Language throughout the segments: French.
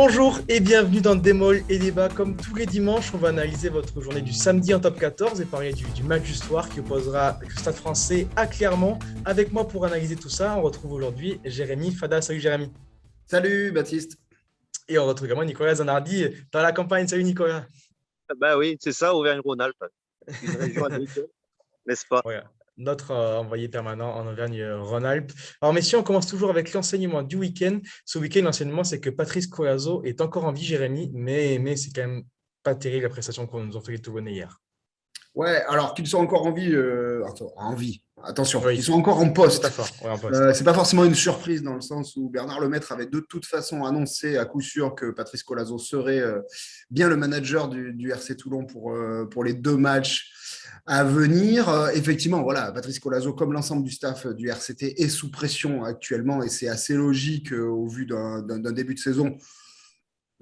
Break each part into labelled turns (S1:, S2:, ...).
S1: Bonjour et bienvenue dans Démol et Débat. Comme tous les dimanches, on va analyser votre journée du samedi en top 14 et parler du match du soir qui opposera le Stade Français à Clermont. Avec moi pour analyser tout ça, on retrouve aujourd'hui Jérémy Fada. Salut Jérémy.
S2: Salut Baptiste.
S1: Et on retrouve également Nicolas Zanardi dans la campagne. Salut Nicolas.
S3: Bah oui, c'est ça, Auvergne-Rhône-Alpes. Une région agricole, n'est-ce pas?
S1: Ouais, notre envoyé permanent en Auvergne-Rhône-Alpes. Alors messieurs, on commence toujours avec l'enseignement du week-end. Ce week-end, l'enseignement, c'est que Patrice Colazo est encore en vie, Jérémy, mais c'est quand même pas terrible la prestation qu'on nous ont fait les Toulonnais hier.
S2: Ouais, alors qu'ils soient encore en vie, attention,
S1: Oui,
S2: qu'ils soient encore en poste.
S1: tout à fait, ouais, en poste.
S2: C'est pas forcément une surprise dans le sens où Bernard Lemaitre avait de toute façon annoncé à coup sûr que Patrice Colazo serait bien le manager du RC Toulon pour les deux matchs à venir. Effectivement, voilà, Patrice Colazo, comme l'ensemble du staff du RCT, est sous pression actuellement et c'est assez logique au vu d'un début de saison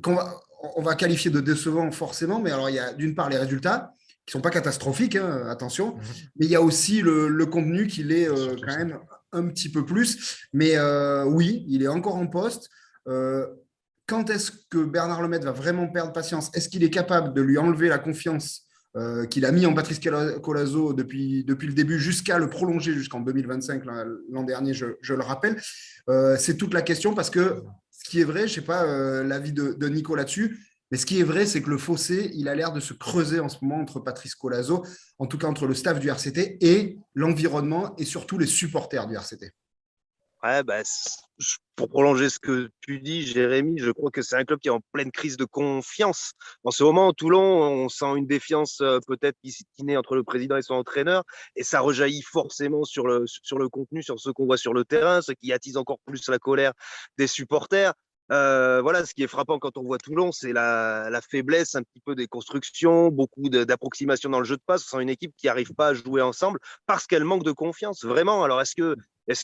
S2: on va qualifier de décevant forcément, mais alors il y a d'une part les résultats qui ne sont pas catastrophiques, hein, attention, mais il y a aussi le contenu qui l'est quand même un petit peu plus. Mais oui, il est encore en poste. Quand est-ce que Bernard Lemaitre va vraiment perdre patience? Est-ce qu'il est capable de lui enlever la confiance qu'il a mis en Patrice Colazo depuis le début jusqu'à le prolonger jusqu'en 2025, l'an dernier, je le rappelle? C'est toute la question parce que ce qui est vrai, je ne sais pas l'avis de Nico là-dessus, mais ce qui est vrai, c'est que le fossé, il a l'air de se creuser en ce moment entre Patrice Colazo, en tout cas entre le staff du RCT et l'environnement et surtout les supporters du RCT.
S3: Ouais, bah, pour prolonger ce que tu dis, Jérémy, je crois que c'est un club qui est en pleine crise de confiance. En ce moment, à Toulon, on sent une défiance peut-être qui naît entre le président et son entraîneur, et ça rejaillit forcément sur le contenu, sur ce qu'on voit sur le terrain, ce qui attise encore plus la colère des supporters. Voilà, ce qui est frappant quand on voit Toulon, c'est la faiblesse un petit peu des constructions, beaucoup d'approximations dans le jeu de passe. C'est une équipe qui n'arrive pas à jouer ensemble parce qu'elle manque de confiance, vraiment. Alors, est-ce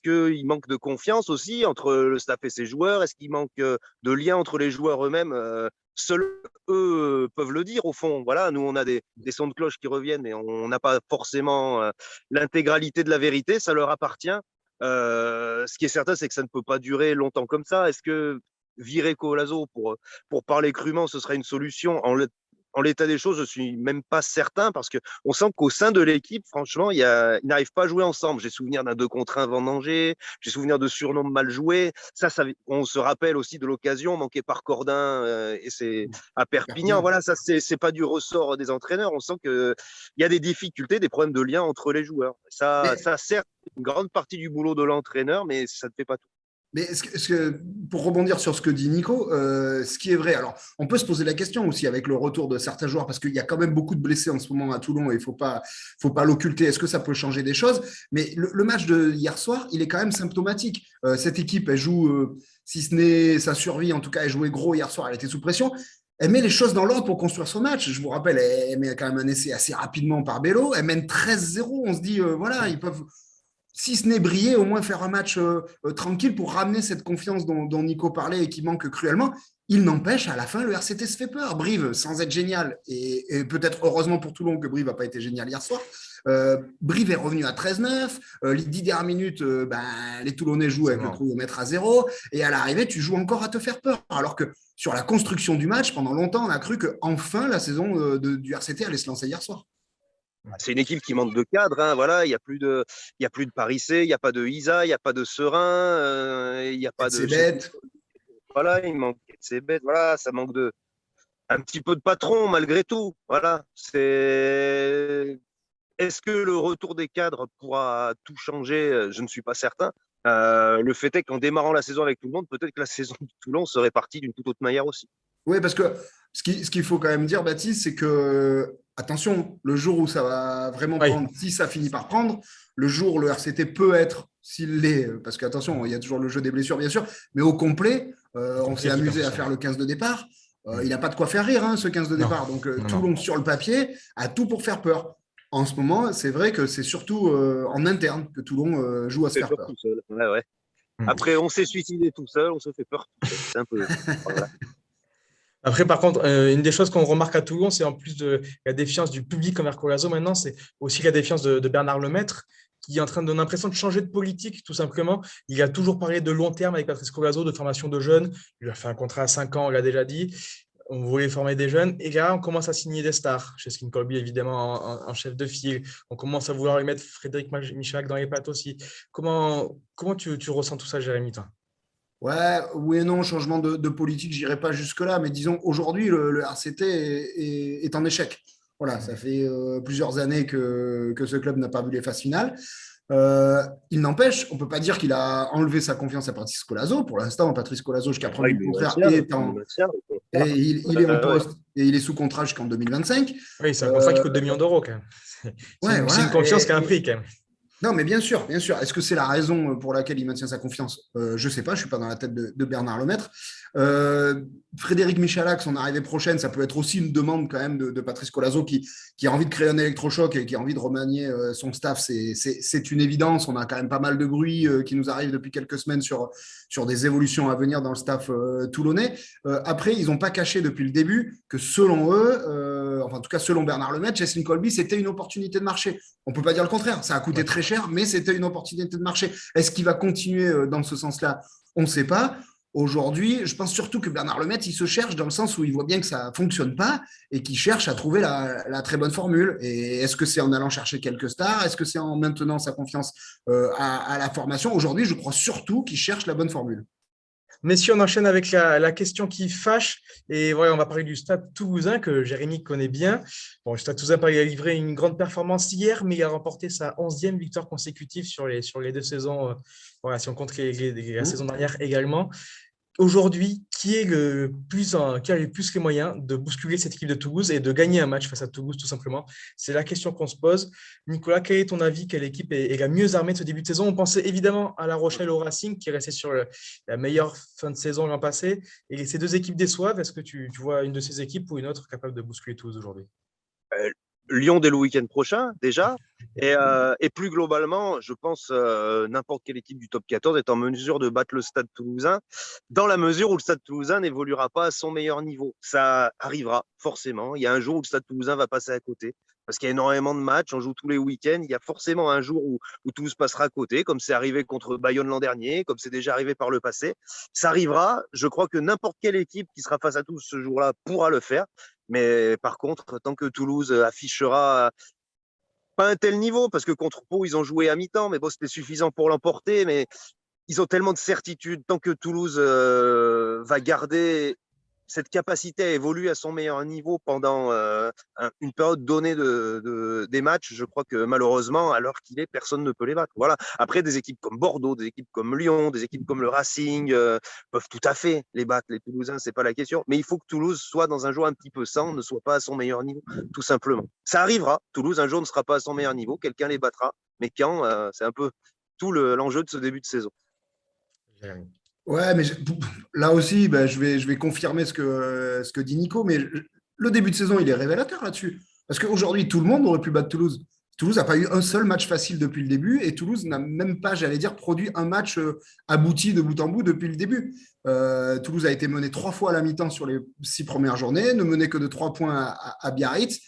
S3: qu'il manque de confiance aussi entre le staff et ses joueurs? Est-ce qu'il manque de lien entre les joueurs eux-mêmes? Seuls eux peuvent le dire, au fond. Voilà, nous, on a des sons de cloche qui reviennent et on n'a pas forcément l'intégralité de la vérité. Ça leur appartient. Ce qui est certain, c'est que ça ne peut pas durer longtemps comme ça. Est-ce que virer Colazo pour parler crûment, ce serait une solution? En l'état des choses, je suis même pas certain parce qu'on sent qu'au sein de l'équipe, franchement, ils n'arrivent pas à jouer ensemble. J'ai souvenir d'un 2 contre 1 vendangé, j'ai souvenir de surnoms mal joués. On se rappelle aussi de l'occasion manquée par Cordin et c'est à Perpignan. Voilà, ça, c'est pas du ressort des entraîneurs. On sent qu'il y a des difficultés, des problèmes de lien entre les joueurs. Ça certes, une grande partie du boulot de l'entraîneur, mais ça ne fait pas tout.
S2: Mais pour rebondir sur ce que dit Nico, ce qui est vrai, alors on peut se poser la question aussi avec le retour de certains joueurs, parce qu'il y a quand même beaucoup de blessés en ce moment à Toulon et il faut pas l'occulter. Est-ce que ça peut changer des choses? Mais le match de hier soir, il est quand même symptomatique. Cette équipe, elle joue, si ce n'est sa survie, en tout cas, elle jouait gros hier soir, elle était sous pression. Elle met les choses dans l'ordre pour construire son match. Je vous rappelle, elle met quand même un essai assez rapidement par Bello. Elle mène 13-0. On se dit, voilà, ils peuvent, si ce n'est briller, au moins faire un match tranquille pour ramener cette confiance dont Nico parlait et qui manque cruellement. Il n'empêche, à la fin, le RCT se fait peur. Brive, sans être génial, et peut-être heureusement pour Toulon que Brive n'a pas été génial hier soir, Brive est revenu à 13-9. Les 10 dernières minutes, les Toulonnais jouent avec le chronomètre à 0. Et à l'arrivée, tu joues encore à te faire peur. Alors que sur la construction du match, pendant longtemps, on a cru qu'enfin la saison du RCT allait se lancer hier soir.
S3: C'est une équipe qui manque de cadre, hein, voilà. Il y a plus de Parissé, il n'y a pas de Isa, il n'y a pas de Serein, il n'y a pas de.
S2: C'est bête.
S3: Voilà, il manque. C'est bête. Voilà, ça manque un petit peu de patron malgré tout. Voilà. Est-ce que le retour des cadres pourra tout changer? Je ne suis pas certain. Le fait est qu'en démarrant la saison avec tout le monde, peut-être que la saison de Toulon serait partie d'une toute autre manière aussi.
S2: Oui, parce que ce qu'il faut quand même dire, Baptiste, c'est que, attention, le jour où ça va vraiment prendre, si ça finit par prendre, le jour où le RCT peut être, s'il l'est, parce qu'attention, il y a toujours le jeu des blessures, bien sûr, mais au complet, on s'est amusé à faire le 15 de départ. Il n'a pas de quoi faire rire, ce 15 de départ. Donc, Toulon, sur le papier, a tout pour faire peur. En ce moment, c'est vrai que c'est surtout en interne que Toulon joue à se faire peur.
S3: Tout seul. Ouais. Après, on s'est suicidé tout seul, on se fait peur tout seul. C'est un peu. Voilà.
S1: Après, par contre, une des choses qu'on remarque à Toulon, c'est en plus de la défiance du public envers Colazo maintenant, c'est aussi la défiance de Bernard Lemaitre, qui est en train de donner l'impression de changer de politique, tout simplement. Il a toujours parlé de long terme avec Patrice Colazo, de formation de jeunes. Il a fait un contrat à 5 ans, on l'a déjà dit. On voulait former des jeunes. Et là, on commence à signer des stars. Chez Skin Colby, évidemment, en chef de file. On commence à vouloir lui mettre Frédéric Michalak dans les pattes aussi. Comment tu ressens tout ça, Jérémy, toi?
S2: Ouais, oui et non, changement de politique, j'irai pas jusque-là, mais disons, aujourd'hui, le RCT est en échec. Voilà, ça fait plusieurs années que ce club n'a pas vu les phases finales. Il n'empêche, on ne peut pas dire qu'il a enlevé sa confiance à Patrice Colazo. Pour l'instant, Patrice Colazo, jusqu'à preuve du contraire, il est en poste et il est sous contrat jusqu'en 2025.
S1: Oui, c'est un contrat qui coûte 2 millions d'euros quand même.
S2: Ouais,
S1: c'est une confiance qui a un prix quand même.
S2: Non, mais bien sûr, bien sûr. Est-ce que c'est la raison pour laquelle il maintient sa confiance? Je ne sais pas, je ne suis pas dans la tête de Bernard Lemaître. Frédéric Michalak, son arrivée prochaine, ça peut être aussi une demande quand même de Patrice Colazo qui a envie de créer un électrochoc et qui a envie de remanier son staff. C'est une évidence. On a quand même pas mal de bruit qui nous arrive depuis quelques semaines sur des évolutions à venir dans le staff toulonnais. Après, ils n'ont pas caché depuis le début que selon eux, enfin en tout cas selon Bernard Lemaître, Cheslin Colby, c'était une opportunité de marché. On ne peut pas dire le contraire. Ça a coûté très cher, mais c'était une opportunité de marché. Est-ce qu'il va continuer dans ce sens-là? On ne sait pas. Aujourd'hui, je pense surtout que Bernard Lemaître, il se cherche dans le sens où il voit bien que ça ne fonctionne pas et qu'il cherche à trouver la très bonne formule. Et est-ce que c'est en allant chercher quelques stars? Est-ce que c'est en maintenant sa confiance à la formation? Aujourd'hui, je crois surtout qu'il cherche la bonne formule.
S1: Messieurs, on enchaîne avec la question qui fâche. Et voilà, on va parler du Stade Toulousain que Jérémy connaît bien. Bon, le Stade Toulousain il a livré une grande performance hier, mais il a remporté sa 11e victoire consécutive sur les 2 saisons. Voilà, si on compte la saison dernière également. Aujourd'hui, qui a le plus les moyens de bousculer cette équipe de Toulouse et de gagner un match face à Toulouse, tout simplement? C'est la question qu'on se pose. Nicolas, quel est ton avis? Quelle équipe est la mieux armée de ce début de saison? On pensait évidemment à La Rochelle, au Racing, qui est resté sur la meilleure fin de saison l'an passé. Et ces 2 équipes déçoivent. Est-ce que tu vois une de ces équipes ou une autre capable de bousculer Toulouse aujourd'hui?
S3: Lyon dès le week-end prochain, déjà. Et plus globalement, je pense n'importe quelle équipe du top 14 est en mesure de battre le Stade Toulousain, dans la mesure où le Stade Toulousain n'évoluera pas à son meilleur niveau. Ça arrivera, forcément. Il y a un jour où le Stade Toulousain va passer à côté. Parce qu'il y a énormément de matchs, on joue tous les week-ends. Il y a forcément un jour où Toulouse passera à côté, comme c'est arrivé contre Bayonne l'an dernier, comme c'est déjà arrivé par le passé. Ça arrivera. Je crois que n'importe quelle équipe qui sera face à Toulouse ce jour-là pourra le faire. Mais par contre, tant que Toulouse affichera pas un tel niveau, parce que contre Pau, ils ont joué à mi-temps, mais bon, c'était suffisant pour l'emporter. Mais ils ont tellement de certitude. Tant que Toulouse va garder cette capacité à évoluer à son meilleur niveau pendant une période donnée des matchs, je crois que malheureusement, à l'heure qu'il est, personne ne peut les battre. Voilà. Après, des équipes comme Bordeaux, des équipes comme Lyon, des équipes comme le Racing peuvent tout à fait les battre. Les Toulousains, c'est pas la question. Mais il faut que Toulouse soit dans un jour un petit peu sans, ne soit pas à son meilleur niveau, tout simplement. Ça arrivera. Toulouse, un jour, ne sera pas à son meilleur niveau. Quelqu'un les battra. Mais quand, c'est un peu tout l'enjeu de ce début de saison.
S2: Ouais, mais là aussi, je vais confirmer ce que dit Nico, mais le début de saison, il est révélateur là-dessus. Parce qu'aujourd'hui, tout le monde aurait pu battre Toulouse. Toulouse n'a pas eu un seul match facile depuis le début et Toulouse n'a même pas, j'allais dire, produit un match abouti de bout en bout depuis le début. Toulouse a été mené 3 fois à la mi-temps sur les 6 premières journées, ne menait que de 3 points à Biarritz.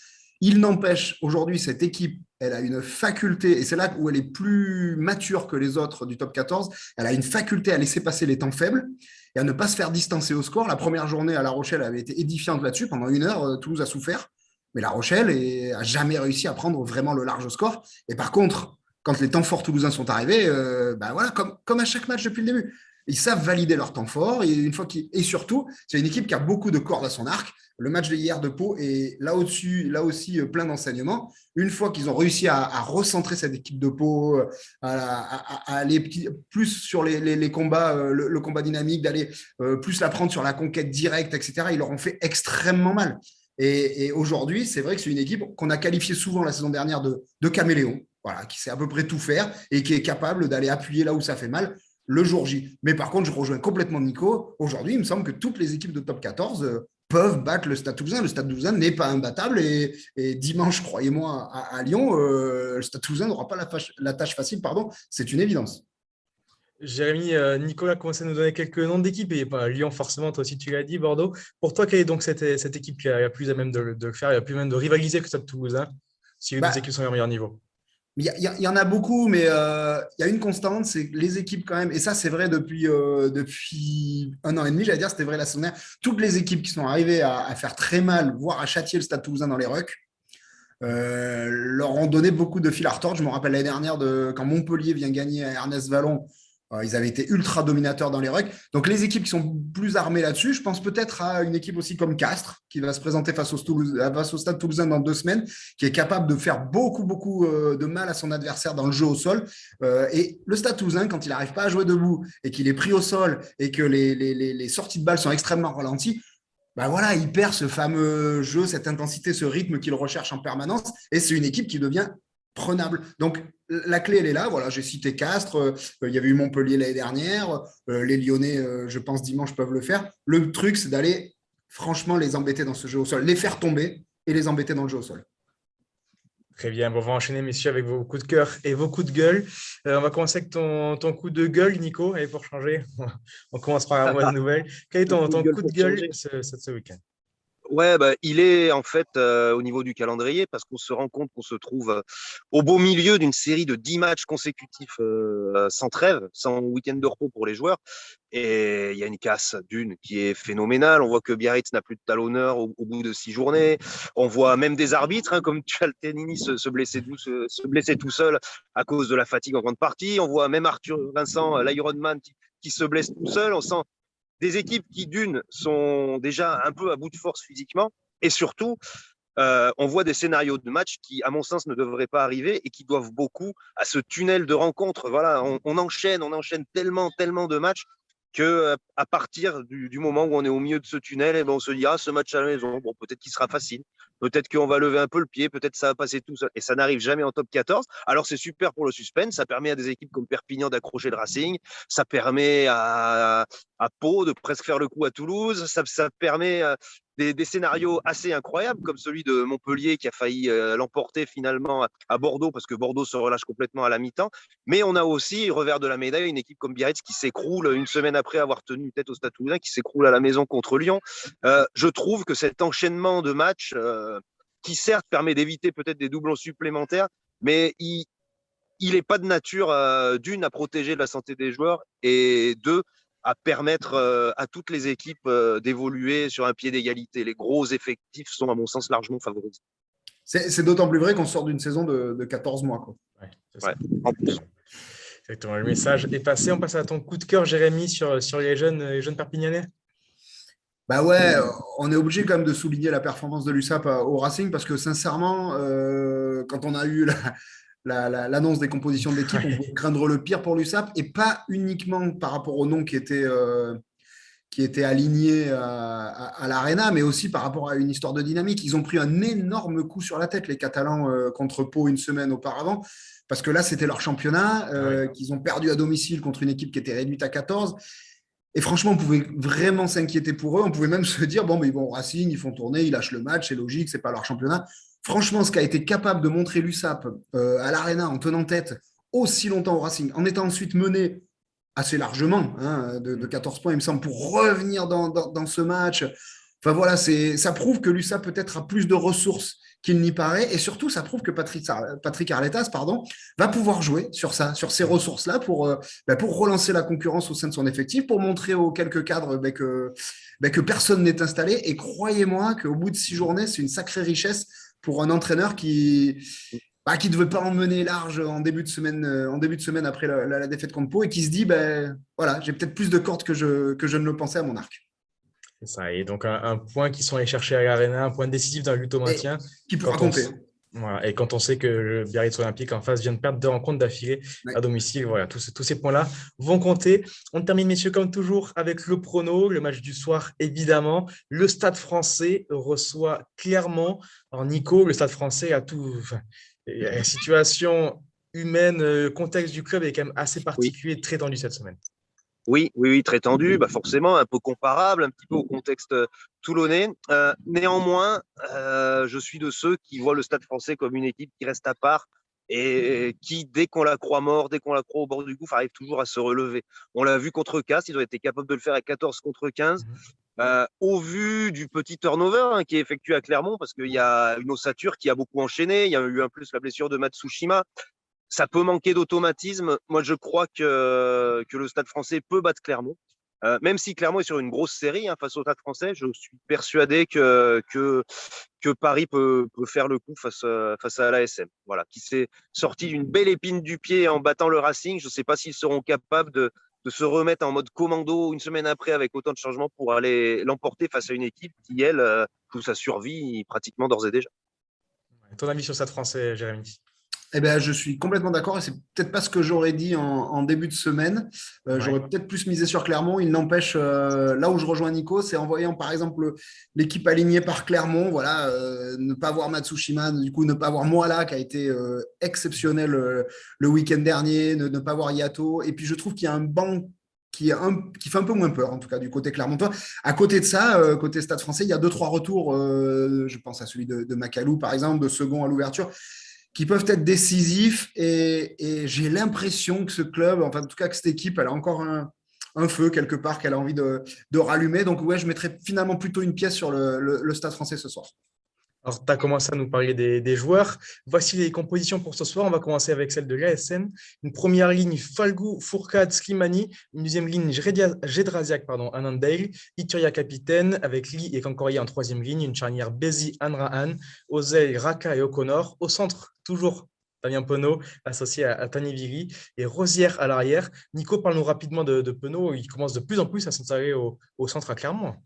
S2: Il n'empêche, aujourd'hui, cette équipe, elle a une faculté, et c'est là où elle est plus mature que les autres du top 14, elle a une faculté à laisser passer les temps faibles et à ne pas se faire distancer au score. La première journée à La Rochelle avait été édifiante là-dessus. Pendant 1 heure, Toulouse a souffert, mais La Rochelle n'a jamais réussi à prendre vraiment le large score. Et par contre, quand les temps forts toulousains sont arrivés, voilà, comme à chaque match depuis le début, ils savent valider leur temps fort. Et surtout, c'est une équipe qui a beaucoup de cordes à son arc. Le match de hier de Pau est là aussi plein d'enseignements. Une fois qu'ils ont réussi à recentrer cette équipe de Pau, à aller plus sur les combats, le combat dynamique, d'aller plus la prendre sur la conquête directe, etc., ils leur ont fait extrêmement mal. Et aujourd'hui, c'est vrai que c'est une équipe qu'on a qualifiée souvent la saison dernière de caméléon, voilà, qui sait à peu près tout faire et qui est capable d'aller appuyer là où ça fait mal le jour J. Mais par contre, je rejoins complètement Nico. Aujourd'hui, il me semble que toutes les équipes de top 14 peuvent battre le Stade Toulousain. Le Stade Toulousain n'est pas imbattable et dimanche, croyez-moi, à Lyon, le Stade Toulousain n'aura pas la tâche facile, c'est une évidence.
S1: Jérémy, Nicolas commence à nous donner quelques noms d'équipes et Lyon, forcément, toi aussi tu l'as dit, Bordeaux. Pour toi, quelle est donc cette équipe qui a plus à même de le faire, il a plus même de rivaliser que le Stade Toulousain si les deux équipes sont au meilleur niveau?
S2: Il y en a beaucoup, mais il y a une constante, c'est que les équipes quand même, et ça c'est vrai depuis 1 an et demi, j'allais dire, c'était vrai la semaine dernière, toutes les équipes qui sont arrivées à faire très mal, voire à châtier le Stade Toulousain dans les rucks, leur ont donné beaucoup de fil à retordre. Je me rappelle l'année dernière quand Montpellier vient gagner à Ernest Vallon, ils avaient été ultra dominateurs dans les rucks. Donc les équipes qui sont plus armées là-dessus, je pense peut-être à une équipe aussi comme Castres, qui va se présenter face au Stade Toulousain dans 2 semaines, qui est capable de faire beaucoup de mal à son adversaire dans le jeu au sol. Et le Stade Toulousain, quand il n'arrive pas à jouer debout et qu'il est pris au sol et que les sorties de balles sont extrêmement ralenties, bah voilà, il perd ce fameux jeu, cette intensité, ce rythme qu'il recherche en permanence. Et c'est une équipe qui devient prenable. Donc, la clé, elle est là. Voilà, j'ai cité Castres. Il y avait eu Montpellier l'année dernière. Les Lyonnais, je pense, dimanche peuvent le faire. Le truc, c'est d'aller franchement les embêter dans ce jeu au sol, les faire tomber et les embêter dans le jeu au sol.
S1: Très bien, bon, on va enchaîner, messieurs, avec vos coups de cœur et vos coups de gueule. On va commencer avec ton coup de gueule, Nico. Allez, pour changer, on commence par la mauvaise nouvelle. Quel est
S3: Un coup de
S1: ton
S3: gueule
S1: coup de
S3: pour
S1: gueule
S3: changer.
S1: ce week-end?
S3: Ouais, bah, il est en fait au niveau du calendrier parce qu'on se rend compte qu'on se trouve au beau milieu d'une série de 10 matchs consécutifs sans trêve, sans week-end de repos pour les joueurs. Et il y a une casse d'une qui est phénoménale. On voit que Biarritz n'a plus de talonneur au bout de 6 journées. On voit même des arbitres, hein, comme Tchaltenini se blesser, se blesser tout seul à cause de la fatigue en grande partie. On voit même Arthur Vincent, l'Ironman, qui se blesse tout seul. On sent des équipes qui, d'une, sont déjà un peu à bout de force physiquement, et surtout, on voit des scénarios de match qui, à mon sens, ne devraient pas arriver et qui doivent beaucoup à ce tunnel de rencontres. Voilà, on enchaîne tellement de matchs que à partir du moment où on est au milieu de ce tunnel, et ben on se dit, ah, ce match à la maison, bon, peut-être qu'il sera facile, peut-être qu'on va lever un peu le pied, peut-être ça va passer tout seul. Et ça n'arrive jamais en top 14. Alors c'est super pour le suspense, ça permet à des équipes comme Perpignan d'accrocher le Racing, ça permet à Pau de presque faire le coup à Toulouse, ça permet des scénarios assez incroyables, comme celui de Montpellier qui a failli l'emporter finalement à Bordeaux, parce que Bordeaux se relâche complètement à la mi-temps. Mais on a aussi, revers de la médaille, une équipe comme Biarritz qui s'écroule une semaine après avoir tenu tête au Stade Toulousain, qui s'écroule à la maison contre Lyon. Je trouve que cet enchaînement de matchs, qui certes permet d'éviter peut-être des doublons supplémentaires, mais il n'est pas de nature, d'une, à protéger la santé des joueurs, et deux, à permettre à toutes les équipes d'évoluer sur un pied d'égalité. Les gros effectifs sont, à mon sens, largement favorisés.
S2: C'est d'autant plus vrai qu'on sort d'une saison de 14 mois, quoi.
S1: Ouais, c'est
S3: Ouais,
S1: ça.
S3: en plus.
S1: Exactement. Le message est passé. On passe à ton coup de cœur, Jérémy, sur les jeunes Perpignanais.
S2: Bah ouais, on est obligé quand même de souligner la performance de l'USAP au Racing parce que sincèrement, quand on a eu l'annonce des compositions de l'équipe, on pouvait craindre le pire pour l'USAP et pas uniquement par rapport au nom qui était aligné à l'Arena, mais aussi par rapport à une histoire de dynamique. Ils ont pris un énorme coup sur la tête, les Catalans, contre Pau une semaine auparavant, parce que là, c'était leur championnat, qu'ils ont perdu à domicile contre une équipe qui était réduite à 14. Et franchement, on pouvait vraiment s'inquiéter pour eux. On pouvait même se dire, bon, mais ils vont au Racing, ils font tourner, ils lâchent le match, c'est logique, c'est pas leur championnat. Franchement, ce qu'a été capable de montrer l'USAP à l'Arena en tenant tête aussi longtemps au Racing, en étant ensuite mené assez largement, hein, de 14 points, il me semble, pour revenir dans ce match. Enfin voilà, ça prouve que l'USAP peut-être a plus de ressources qu'il n'y paraît. Et surtout, ça prouve que Patrick Arletas va pouvoir jouer sur ça, sur ces ressources-là pour relancer la concurrence au sein de son effectif, pour montrer aux quelques cadres que personne n'est installé. Et croyez-moi qu'au bout de 6 journées, c'est une sacrée richesse pour un entraîneur qui ne devait pas emmener large en début de semaine après la défaite contre Pau et qui se dit, voilà, j'ai peut-être plus de cordes que je ne le pensais à mon arc.
S1: C'est ça. Et donc, un point qu'ils sont allés chercher à l'Arena, un point décisif dans la lutte au
S2: Et
S1: maintien.
S2: qui peut
S1: Quand on,
S2: raconter.
S1: voilà, et quand on sait que le Biarritz Olympique en face vient de perdre 2 rencontres d'affilée à domicile, voilà, tous ces points-là vont compter. On termine, messieurs, comme toujours, avec le prono, le match du soir, évidemment. Le Stade français reçoit Clermont. Alors, Nico, le Stade français a tout. Enfin, la situation humaine, le contexte du club est quand même assez
S3: Oui.
S1: particulier, très tendu cette semaine.
S3: Oui, très tendu, bah forcément un peu comparable, un petit peu au contexte toulonnais. Néanmoins, je suis de ceux qui voient le Stade français comme une équipe qui reste à part et qui, dès qu'on la croit mort, dès qu'on la croit au bord du gouffre, arrive toujours à se relever. On l'a vu contre Castres, ils ont été capables de le faire à 14 contre 15. Au vu du petit turnover qui est effectué à Clermont, parce qu'il y a une ossature qui a beaucoup enchaîné, il y a eu en plus la blessure de Matsushima. ça peut manquer d'automatisme. Moi, je crois que le Stade français peut battre Clermont. Même si Clermont est sur une grosse série face au Stade français, je suis persuadé que Paris peut faire le coup face à l'ASM. Voilà, qui s'est sorti d'une belle épine du pied en battant le Racing. Je ne sais pas s'ils seront capables de se remettre en mode commando une semaine après avec autant de changements pour aller l'emporter face à une équipe qui, elle, joue sa survie pratiquement d'ores et déjà.
S1: Ton avis sur le Stade français, Jérémy?
S2: Eh ben, je suis complètement d'accord et c'est peut-être pas ce que j'aurais dit en début de semaine. J'aurais peut-être plus misé sur Clermont. Il n'empêche, là où je rejoins Nico, c'est en voyant par exemple l'équipe alignée par Clermont, voilà, ne pas voir Matsushima, du coup ne pas voir Moala qui a été exceptionnel le week-end dernier, ne pas voir Yato. Et puis je trouve qu'il y a un banc qui fait un peu moins peur, en tout cas du côté clermontois. À côté de ça, côté Stade français, il y a 2-3 retours. Je pense à celui de Macalou, par exemple, de second à l'ouverture, qui peuvent être décisifs. Et j'ai l'impression que ce club, enfin en tout cas que cette équipe, elle a encore un feu quelque part qu'elle a envie de rallumer. Donc ouais, je mettrais finalement plutôt une pièce sur le Stade français ce soir.
S1: Alors, tu as commencé à nous parler des joueurs. Voici les compositions pour ce soir. On va commencer avec celle de l'ASM. Une première ligne, Falgou, Fourcade, Slimani. Une deuxième ligne, Gédrasiak, Anandail. Ituria capitaine, avec Lee et Kankoria en troisième ligne. Une charnière Bézi, Anrahan. Ozel, Raka et O'Connor. Au centre, toujours Damien Penaud, associé à Taniviri. Et Rosière à l'arrière. Nico, parle-nous rapidement de Penaud. Il commence de plus en plus à s'installer au centre à Clermont.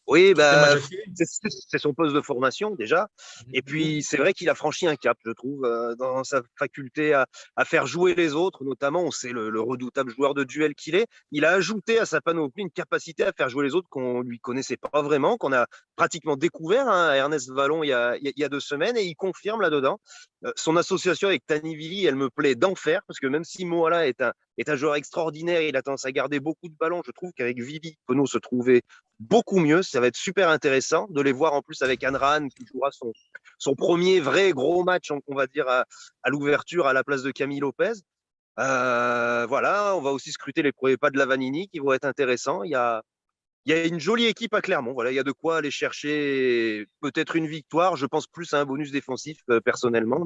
S3: Oui, bah, c'est son poste de formation déjà. Et puis, c'est vrai qu'il a franchi un cap, je trouve, dans sa faculté à faire jouer les autres, notamment. On sait le redoutable joueur de duel qu'il est. Il a ajouté à sa panoplie une capacité à faire jouer les autres qu'on lui connaissait pas vraiment, qu'on a pratiquement découvert à Ernest Vallon il y a 2 semaines, et il confirme là-dedans. Son association avec Tanivili, elle me plaît d'enfer, parce que même si Moala est un joueur extraordinaire, il a tendance à garder beaucoup de ballons. Je trouve qu'avec Vili, Penaud se trouvait beaucoup mieux. Ça va être super intéressant de les voir en plus avec Anran qui jouera son premier vrai gros match, on va dire, à l'ouverture à la place de Camille Lopez. Voilà, on va aussi scruter les premiers pas de Lavanini qui vont être intéressants. Il y a une jolie équipe à Clermont. Voilà, il y a de quoi aller chercher peut-être une victoire. Je pense plus à un bonus défensif personnellement,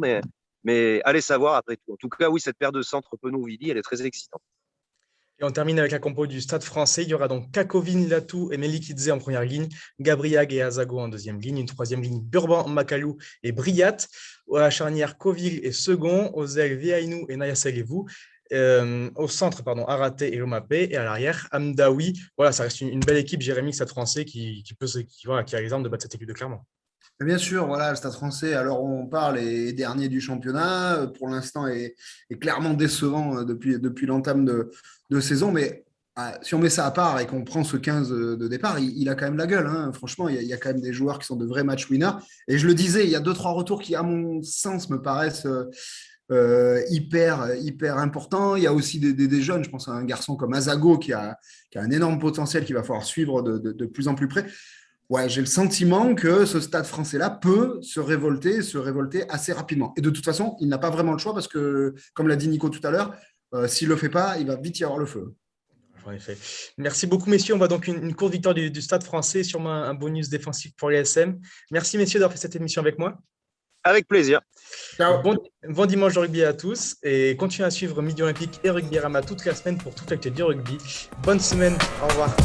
S3: mais allez savoir après tout. En tout cas, oui, cette paire de centres Penaud-Vili, elle est très excitante.
S1: Et on termine avec la compo du Stade français. Il y aura donc Kakovin, Latou et Melikidze en première ligne, Gabriag et Azago en deuxième ligne, une troisième ligne Burban, Makalou et Briat, à la charnière Kovil et Second, Ozel, Viainou et Nayasel et vous. Au centre, Araté et Lomapé, et à l'arrière, Amdaoui. Voilà, ça reste une belle équipe, Jérémy, Stade français, qui a les armes de battre cette équipe de Clermont.
S2: Bien sûr, voilà, le Stade français, alors on parle, est dernier du championnat, pour l'instant est clairement décevant depuis l'entame de saison, mais si on met ça à part et qu'on prend ce 15 de départ, il a quand même la gueule, hein. Franchement, il y a quand même des joueurs qui sont de vrais match winners, et je le disais, il y a 2-3 retours qui, à mon sens, me paraissent hyper importants. Il y a aussi des jeunes, je pense à un garçon comme Azago qui a un énorme potentiel qu'il va falloir suivre de plus en plus près. Ouais, j'ai le sentiment que ce Stade français-là peut se révolter assez rapidement. Et de toute façon, il n'a pas vraiment le choix parce que, comme l'a dit Nico tout à l'heure, s'il ne le fait pas, il va vite y avoir le feu.
S1: En effet. Merci beaucoup, messieurs. On voit donc une courte victoire du Stade français, sûrement un bonus défensif pour les SM. Merci, messieurs, d'avoir fait cette émission avec moi.
S3: Avec plaisir.
S2: Ciao.
S1: Bon dimanche de rugby à tous et continuez à suivre Midi Olympique et Rugby Rama toute la semaine pour toute l'actualité du rugby. Bonne semaine. Au revoir.